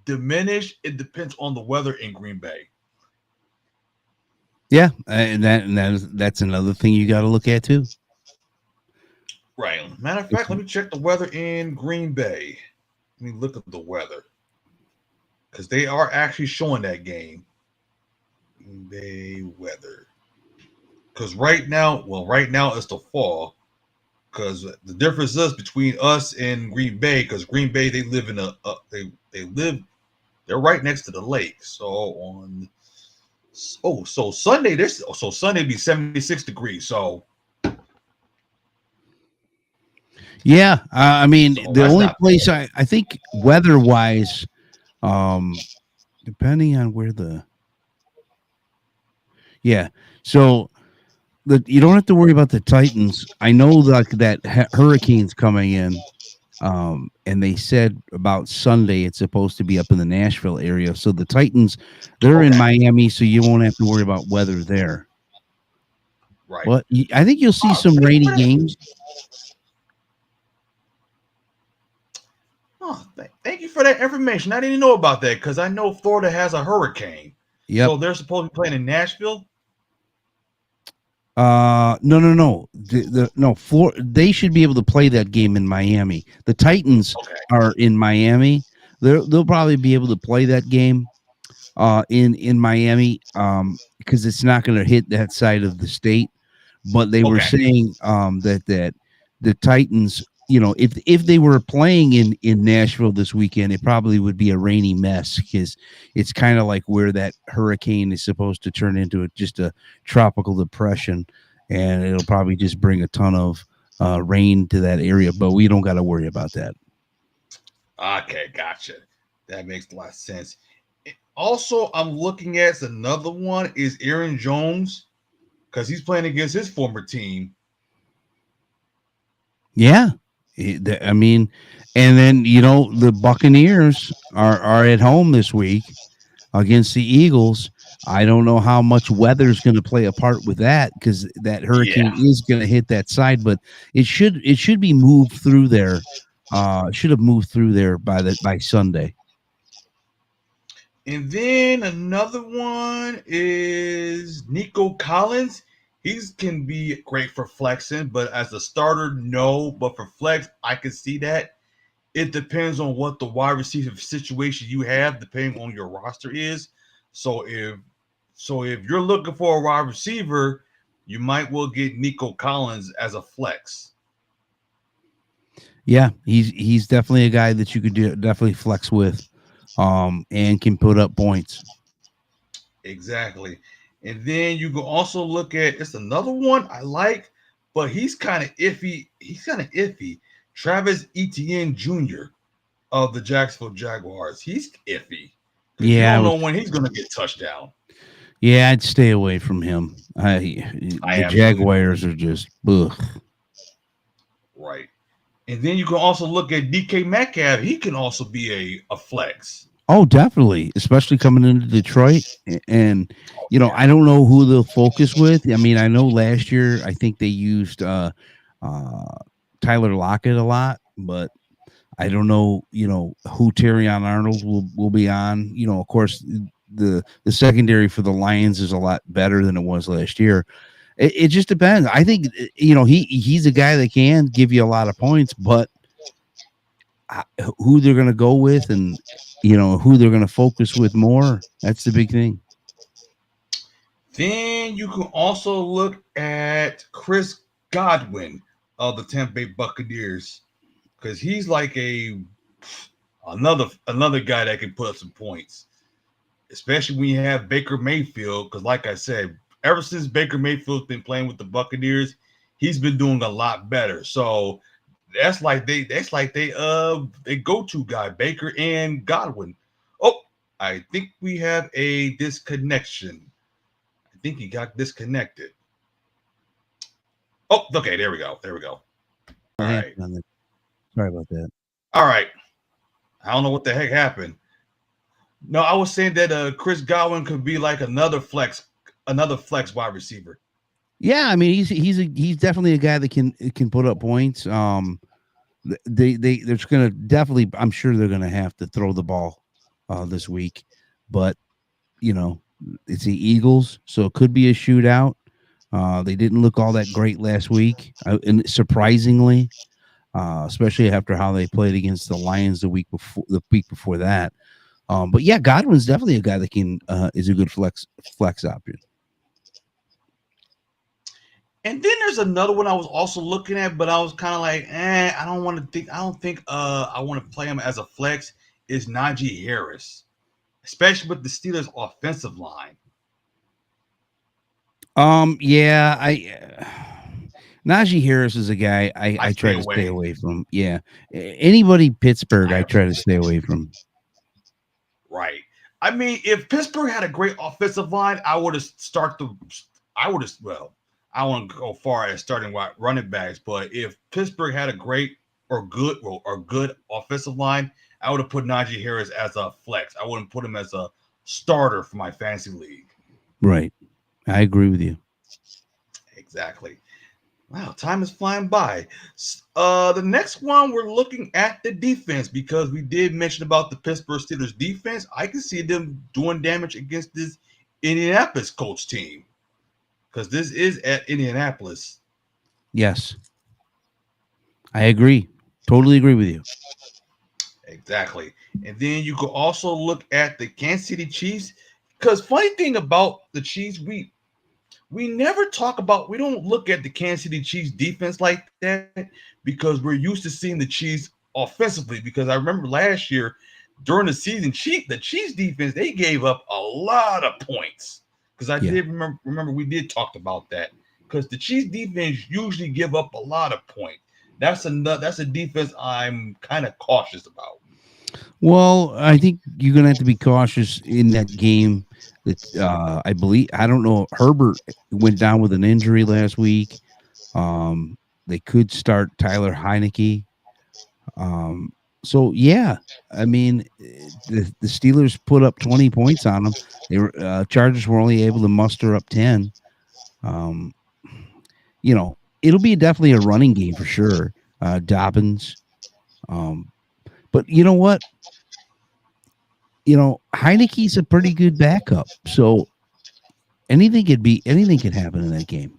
A: diminish. It depends on the weather in Green Bay.
B: Yeah. That's another thing you got to look at too.
A: Right. Matter of fact, let me check the weather in Green Bay. Let me look at the weather because they are actually showing that game. Green Bay weather. Because right now it's the fall. Because the difference is between us and Green Bay. Because Green Bay they live in they live they're right next to the lake. So on so Sunday Sunday be 76 degrees. So
B: Yeah. I mean, the
A: that's
B: only
A: not
B: place I think weather wise, depending on where yeah. So you don't have to worry about the Titans. I know like that hurricane's coming in. And they said about Sunday it's supposed to be up in the Nashville area. So the Titans, they're in
A: okay.
B: Miami, so you won't have to worry about weather there.
A: Right.
B: But I think you'll see
A: Oh,
B: some
A: thank you
B: rainy
A: for that.
B: games.
A: Oh, thank you for that information. I didn't know about that because I know Florida has a hurricane.
B: Yep.
A: So they're supposed to be playing in Nashville.
B: No. No, they should be able to play that game in Miami. The Titans
A: Okay.
B: are in Miami. They'll probably be able to play that game in Miami because it's not going to hit that side of the state. But they were
A: Okay.
B: saying that the Titans, if they were playing in Nashville this weekend, it probably would be a rainy mess because it's kind of like where that hurricane is supposed to turn into just a tropical depression, and it'll probably just bring a ton of rain to that area. But we don't got to worry about that.
A: Okay, gotcha. That makes a lot of sense. Also, I'm looking at another one is Aaron Jones because he's playing against his former team.
B: Yeah. I mean, and then the Buccaneers are at home this week against the Eagles. I don't know how much weather is going to play a part with that because that
A: Yeah.
B: hurricane is going to hit that side, but it should be moved through there. Should have moved through there by Sunday.
A: And then another one is Nico Collins. He's can be great for flexing, but as a starter, no. But for flex, I can see that. It depends on what the wide receiver situation you have, depending on your roster is. So if you're looking for a wide receiver, you might well get Nico Collins as a flex.
B: Yeah, he's definitely a guy that you could definitely flex with, and can put up points.
A: Exactly. And then you can also look at it's another one I like, but he's kind of iffy. He's kind of iffy. Travis Etienne Jr. of the Jacksonville Jaguars. He's iffy because you
B: Yeah,
A: don't know when he's going to get touchdown.
B: yeah, I'd stay away from him.
A: I
B: The
A: am too.
B: Jaguars are just ugh.
A: Right. And then you can also look at DK Metcalf. He can also be a flex.
B: Oh, definitely, especially coming into Detroit. And
A: Yeah.
B: I don't know who they'll focus with. I mean, I know last year I think they used uh, Tyler Lockett a lot, but I don't know, who Terrion Arnold will be on. Of course, the secondary for the Lions is a lot better than it was last year. It just depends. I think he's a guy that can give you a lot of points, but who they're going to go with and who they're going to focus with more. That's the big thing.
A: Then you can also look at Chris Godwin of the Tampa Bay Buccaneers because he's like another guy that can put up some points, especially when you have Baker Mayfield. Because like I said, ever since Baker Mayfield's been playing with the Buccaneers, he's been doing a lot better. So that's like they go to guy Baker and Godwin. Oh, I think we have a disconnection. I think he got disconnected. Oh, okay, there we go. There we go. All
B: What
A: right.
B: happened on that? Sorry about that.
A: All right. I don't know what the heck happened. No, I was saying that Chris Godwin could be like another flex wide receiver.
B: Yeah, I mean he's definitely a guy that can put up points. They're just gonna definitely. I'm sure they're gonna have to throw the ball this week, but you know it's the Eagles, so it could be a shootout. They didn't look all that great last week, and surprisingly, especially after how they played against the Lions the week before. The week before that, but yeah, Godwin's definitely a guy that can is a good flex option.
A: And then there's another one I was also looking at, but I was kind of like, I don't want to think. I don't think I want to play him as a flex. Is Najee Harris, especially with the Steelers' offensive line.
B: Yeah, Najee Harris is a guy I try
A: stay
B: to stay
A: away.
B: away from. Yeah, anybody Pittsburgh,
A: I
B: I try to stay away from.
A: Right. I mean, if Pittsburgh had a great offensive line, I would have start the. I would have well. I want to go far as starting running backs, but if Pittsburgh had a great or good offensive line, I would have put Najee Harris as a flex. I wouldn't put him as a starter for my fantasy league.
B: Right, I agree with you.
A: Exactly. Wow, time is flying by. The next one we're looking at the defense because we did mention about the Pittsburgh Steelers defense. I can see them doing damage against this Indianapolis Colts team because this is at Indianapolis.
B: Yes, I agree. Totally agree with you.
A: Exactly. And then you could also look at the Kansas City Chiefs because funny thing about the Chiefs, we never talk about we don't look at the Kansas City Chiefs defense like that because we're used to seeing the Chiefs offensively because I remember last year during the season the Chiefs defense they gave up a lot of points because I did remember we did talk about that because the Chiefs defense usually give up a lot of points. That's a defense I'm kind of cautious about.
B: Well, I think you're gonna have to be cautious in that game. That I believe I don't know. Herbert went down with an injury last week. They could start Tyler Heineke. So yeah, I mean the Steelers put up 20 points on them. They were Chargers were only able to muster up 10. Um, it'll be definitely a running game for sure. Dobbins. But you know what? Heineke's a pretty good backup. So anything can happen in that game.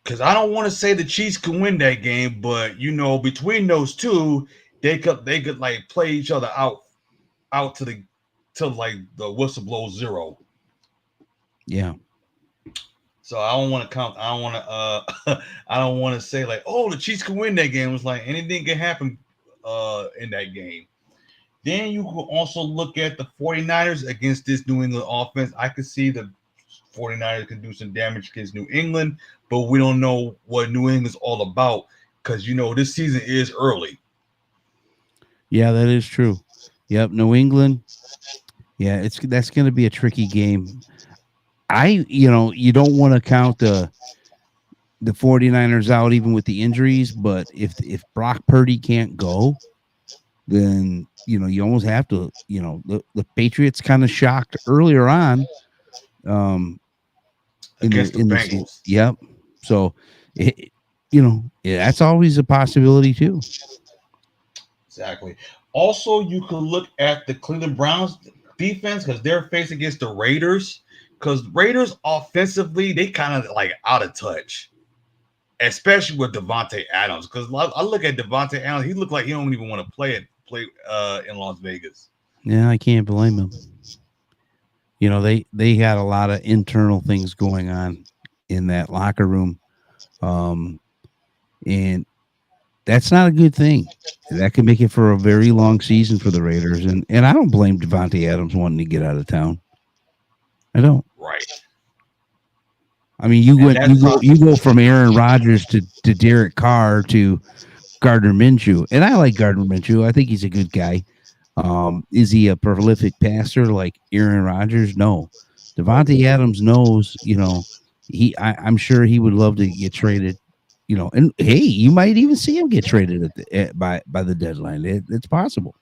A: Because I don't want to say the Chiefs can win that game, but between those two, they could like play each other out to like the whistle blows zero.
B: Yeah.
A: So I don't want to count. I don't want to. I don't want to say like, oh, the Chiefs can win that game. It's like anything can happen in that game. Then you can also look at the 49ers against this New England offense. I could see the 49ers can do some damage against New England, but we don't know what New England's all about because this season is early.
B: Yeah, that is true. Yep, New England. Yeah, that's going to be a tricky game. You don't want to count the 49ers out even with the injuries, but if Brock Purdy can't go, then you almost have to. The Patriots kind of shocked earlier on.
A: Against the Bengals.
B: Yep. So, that's always a possibility too.
A: Exactly. Also, you can look at the Cleveland Browns defense because they're facing against the Raiders. Because Raiders offensively, they kind of like out of touch, especially with Devontae Adams. Because I look at Devontae Adams, he looked like he don't even want to play in Las Vegas.
B: Yeah, I can't blame him. They had a lot of internal things going on in that locker room, and that's not a good thing. That could make it for a very long season for the Raiders, and I don't blame Devontae Adams wanting to get out of town. I don't.
A: Right.
B: I mean, you go from Aaron Rodgers to Derek Carr to Gardner Minshew, and I like Gardner Minshew. I think he's a good guy. Is he a prolific passer like Aaron Rodgers? No. Devontae Adams knows, I'm sure he would love to get traded, and hey, you might even see him get traded by the deadline. It's possible.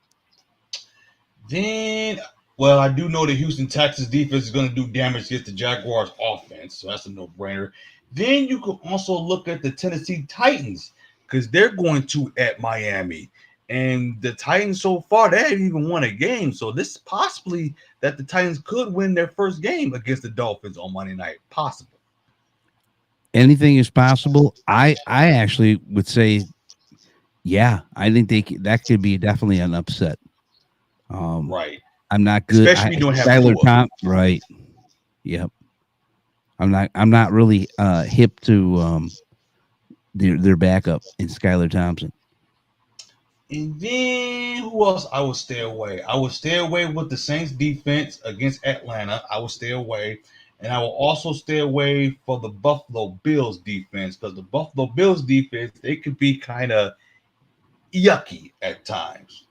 A: Then, well, I do know the Houston Texans defense is going to do damage against the Jaguars offense, so that's a no-brainer. Then you can also look at the Tennessee Titans because they're going to at Miami. And the Titans so far, they haven't even won a game. So this is possibly that the Titans could win their first game against the Dolphins on Monday night. Possible.
B: Anything is possible. I actually would say, yeah, I think that could be definitely an upset. Um,
A: Right.
B: I'm not good.
A: Especially when you don't have
B: Skylar
A: Tua.
B: right? Yep. I'm not really hip to their backup in Skylar Thompson.
A: And then who else I would stay away? I would stay away with the Saints defense against Atlanta. I would stay away. And I will also stay away for the Buffalo Bills defense because the Buffalo Bills defense, they could be kind of yucky at times.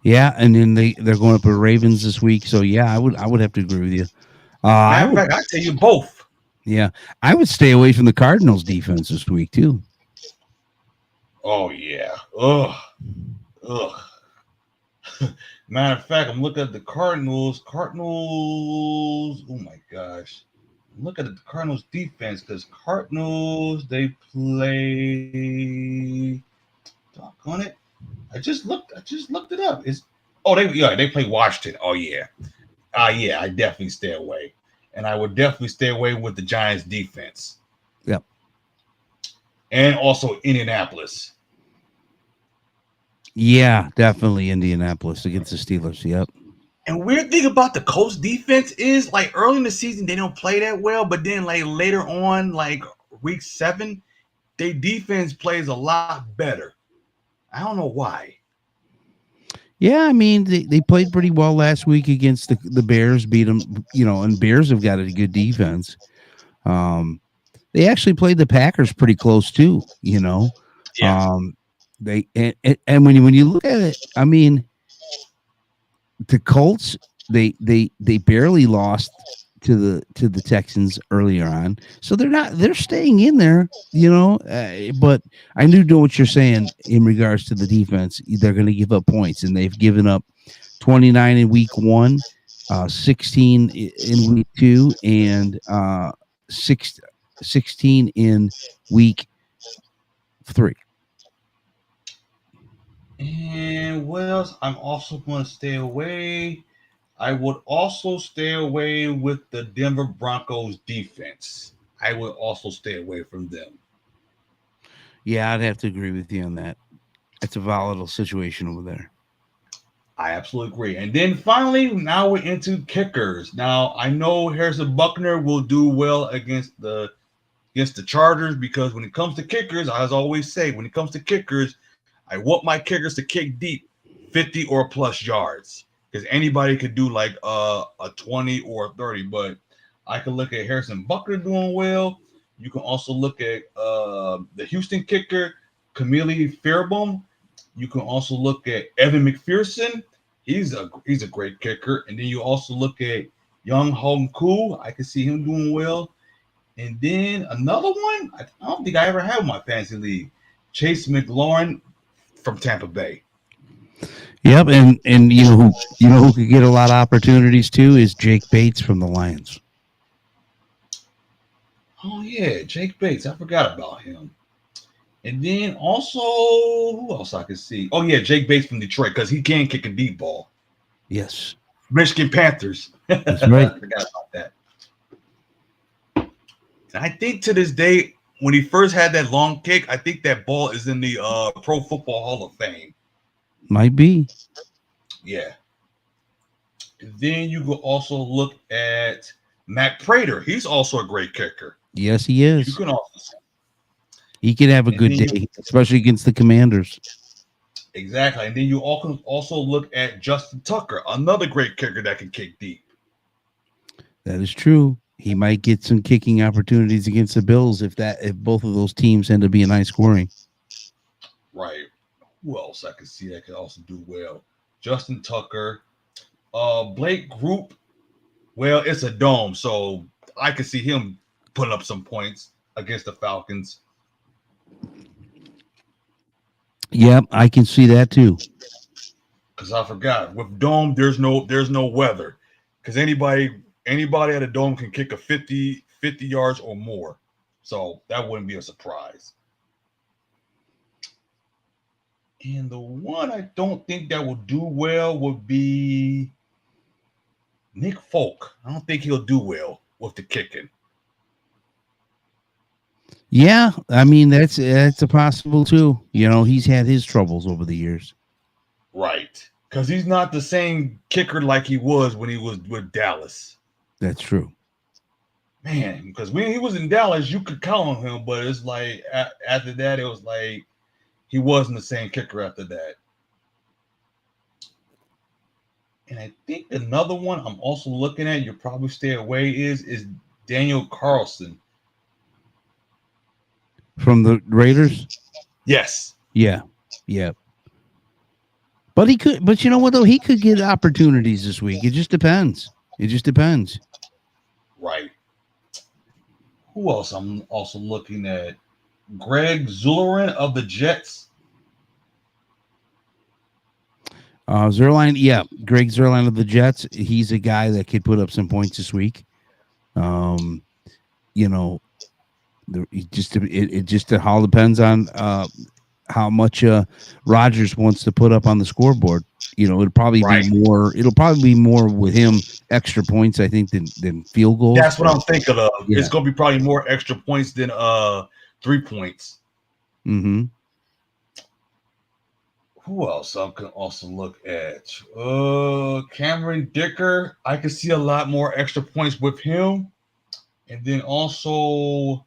B: Yeah, and then they're going up with Ravens this week. So yeah, I would have to agree with you. I
A: Matter of
B: would
A: fact, I tell you both.
B: Yeah, I would stay away from the Cardinals defense this week too.
A: Oh yeah. Ugh. Ugh. Matter of fact, I'm looking at the Cardinals. Cardinals. Oh my gosh. Look at the Cardinals defense because Cardinals they play. Doggone it! I just looked. I just looked it up. They play Washington. Oh yeah. Yeah. I definitely stay away, and I would definitely stay away with the Giants defense.
B: Yep.
A: And also Indianapolis.
B: Yeah, definitely Indianapolis against the Steelers. Yep.
A: And weird thing about the Colts defense is like early in the season they don't play that well, but then like later on, like week 7, their defense plays a lot better. I don't know why.
B: Yeah, I mean they played pretty well last week against the Bears, beat them, and Bears have got a good defense. They actually played the Packers pretty close too,
A: Yeah.
B: They and when you look at it, I mean the Colts they barely lost to the Texans earlier on, so they're staying in there, But I do know what you're saying in regards to the defense. They're going to give up points, and they've given up 29 in week 1, 16 in week 2, and 16 in week 3.
A: And what else? I'm also going to stay away. I would also stay away with the Denver Broncos defense. I would also stay away from them.
B: Yeah, I'd have to agree with you on that. It's a volatile situation over there.
A: I absolutely agree. And then finally, now we're into kickers. Now I know Harrison Buckner will do well against the Chargers because when it comes to kickers, as I always say, when it comes to kickers, I want my kickers to kick deep, 50 or plus yards, because anybody could do like a 20 or a 30. But I can look at Harrison Buckner doing well. You can also look at the Houston kicker, Camille Fairbaum. You can also look at Evan McPherson. He's a great kicker. And then you also look at Young Hong Koo. I can see him doing well. And then another one, I don't think I ever had in my fantasy league, Chase McLaurin from Tampa Bay.
B: Yep, and you know who could get a lot of opportunities too is Jake Bates from the Lions.
A: Oh yeah, Jake Bates. I forgot about him. And then also, who else I could see? Oh yeah, Jake Bates from Detroit because he can kick a deep ball.
B: Yes,
A: Michigan Panthers.
B: that's right.
A: I forgot about that. And I think to this day, when he first had that long kick, I think that ball is in the Pro Football Hall of Fame.
B: Might be.
A: Yeah. And then you could also look at Matt Prater. He's also a great kicker.
B: Yes, he
A: You
B: is.
A: can also
B: He could have a good day, especially against the Commanders.
A: exactly. And then you also look at Justin Tucker, another great kicker that can kick deep.
B: That is true. He might get some kicking opportunities against the Bills if both of those teams end up being high scoring.
A: Right. Who else I can see that could also do well? Justin Tucker, Blake Group. Well, it's a dome, so I could see him putting up some points against the Falcons.
B: Yep, I can see that too.
A: Because I forgot with dome, there's no weather. Because anybody at a dome can kick a 50 yards or more, so that wouldn't be a surprise. And the one I don't think that will do well would be Nick Folk. I don't think he'll do well with the kicking.
B: Yeah, I mean that's a possible too. You know, he's had his troubles over the years.
A: Right. Because he's not the same kicker like he was when he was with Dallas.
B: That's true.
A: Man, because when he was in Dallas, you could count on him, but it's like after that, it was like he wasn't the same kicker after that. And I think another one I'm also looking at, you'll probably stay away, is Daniel Carlson.
B: From the Raiders?
A: Yes.
B: Yeah. Yeah. But he could, but you know what though? He could get opportunities this week. It just depends. It just depends.
A: Right. Who else I'm also looking at? Greg Zulerin of the Jets.
B: Zerline, yeah, Greg Zerline of the Jets. He's a guy that could put up some points this week. You know, it just all depends on how much Rodgers wants to put up on the scoreboard. You know, it'll probably
A: Right.
B: be more. It'll probably be more with him extra points, I think, than field goals.
A: That's what I'm thinking of.
B: Yeah.
A: It's going to be probably more extra points than 3 points.
B: Mm-hmm.
A: Who else I can also look at? Cameron Dicker. I can see a lot more extra points with him. And then also,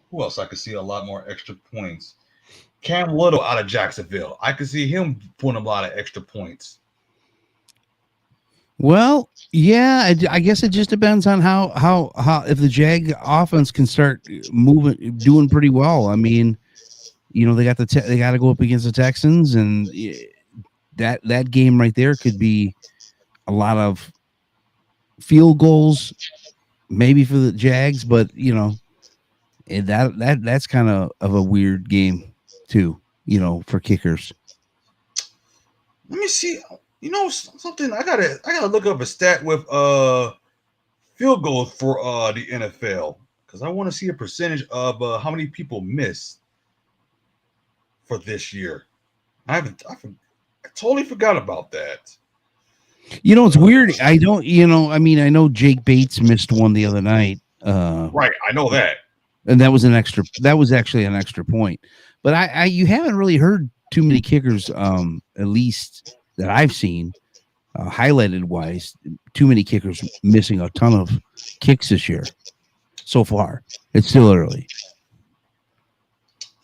A: who else I can see a lot more extra points? Cam Little out of Jacksonville. I can see him putting a lot of extra points.
B: Well, yeah, I guess it just depends on how if the Jag offense can start moving, doing pretty well. I mean, you know, they got they got to go up against the Texans, and that game right there could be a lot of field goals, maybe for the Jags, but you know, that's kind of a weird game too, you know, for kickers.
A: Let me see. You know something? I gotta look up a stat with field goals for the NFL because I want to see a percentage of how many people miss for this year. I totally forgot about that.
B: You know, it's weird. I don't. You know, I mean, I know Jake Bates missed one the other night.
A: Right, I know that.
B: And that was an extra. That was actually an extra point. But you haven't really heard too many kickers, at least that I've seen, highlighted wise. Too many kickers missing a ton of kicks this year. So far, it's still early.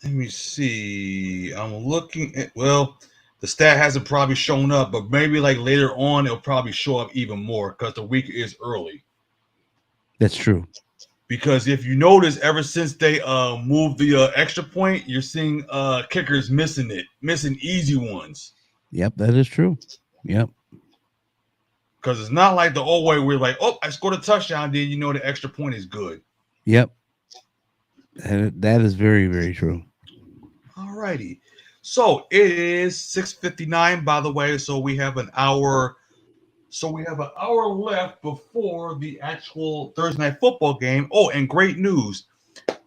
A: Let me see. I'm looking at. Well, the stat hasn't probably shown up, but maybe like later on it'll probably show up even more because the week is early.
B: That's true.
A: Because if you notice, ever since they moved the extra point, you're seeing kickers missing easy ones.
B: Yep, that is true. Yep.
A: Because it's not like the old way where like, oh, I scored a touchdown, then you know the extra point is good.
B: Yep. That is very, very true.
A: All righty. So it is 6:59, by the way. So we have an hour. So we have an hour left before the actual Thursday night football game. Oh, and great news.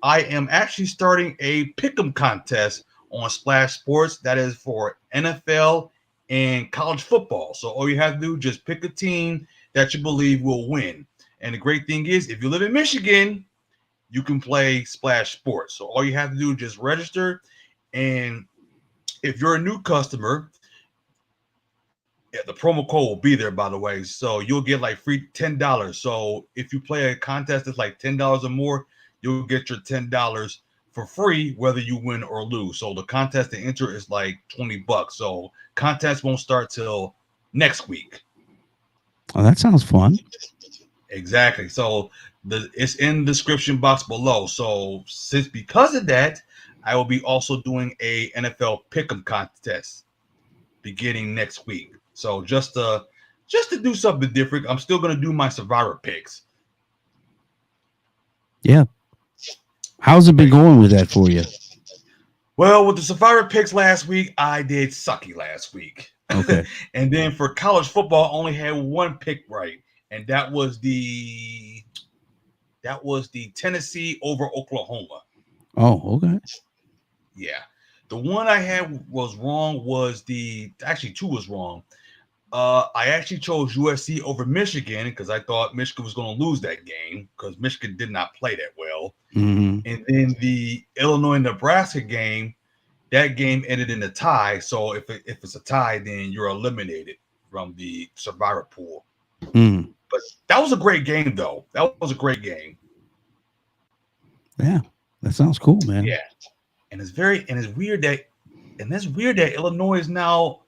A: I am actually starting a pick'em contest on Splash Sports. That is for NFL and college football. So all you have to do, just pick a team that you believe will win. And the great thing is, if you live in Michigan, you can play Splash Sports. So all you have to do is just register. And if you're a new customer, yeah, the promo code will be there, by the way. So you'll get like free $10. So if you play a contest that's like $10 or more, you'll get your $10 for free, whether you win or lose. So the contest to enter is like $20. So contest won't start till next week.
B: Oh, that sounds fun.
A: Exactly. So it's in the description box below. So because of that, I will be also doing a NFL pick'em contest beginning next week. So just to do something different, I'm still gonna do my Survivor picks.
B: Yeah. How's it been going with that for you?
A: Well, with the Survivor picks last week, I did sucky last week.
B: Okay.
A: And then for college football, I only had one pick right, and that was the Tennessee over Oklahoma.
B: Oh, okay.
A: Yeah. The one I had was wrong was actually two was wrong. I actually chose USC over Michigan because I thought Michigan was going to lose that game because Michigan did not play that well.
B: Mm-hmm.
A: And then the Illinois Nebraska game, that game ended in a tie. So if it's a tie, then you're eliminated from the Survivor pool.
B: Mm.
A: But that was a great game, though. That was a great game.
B: Yeah. That sounds cool, man.
A: Yeah, and it's weird that Illinois is now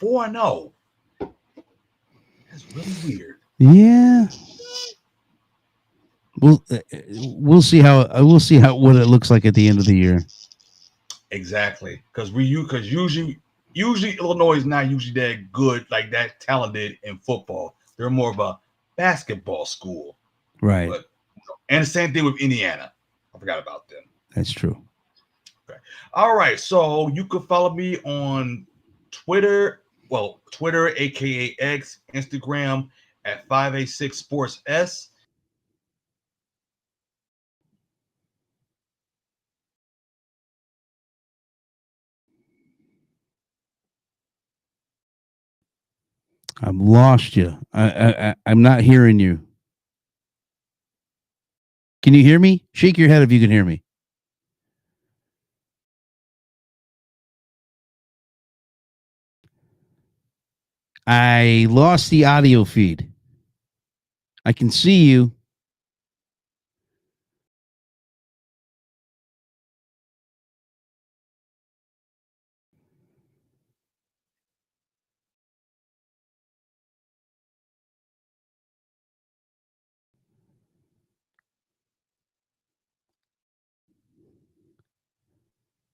A: 4-0. That's really weird.
B: Yeah. We'll see how what it looks like at the end of the year.
A: Exactly, because usually Illinois is not usually that good, like that talented in football. They're more of a basketball school.
B: Right.
A: But and the same thing with Indiana. I forgot about them.
B: That's true.
A: Okay. All right. So you could follow me on Twitter. Well, Twitter, aka X, Instagram at 586 Sports S.
B: I've lost you. I'm not hearing you. Can you hear me? Shake your head if you can hear me. I lost the audio feed. I can see you.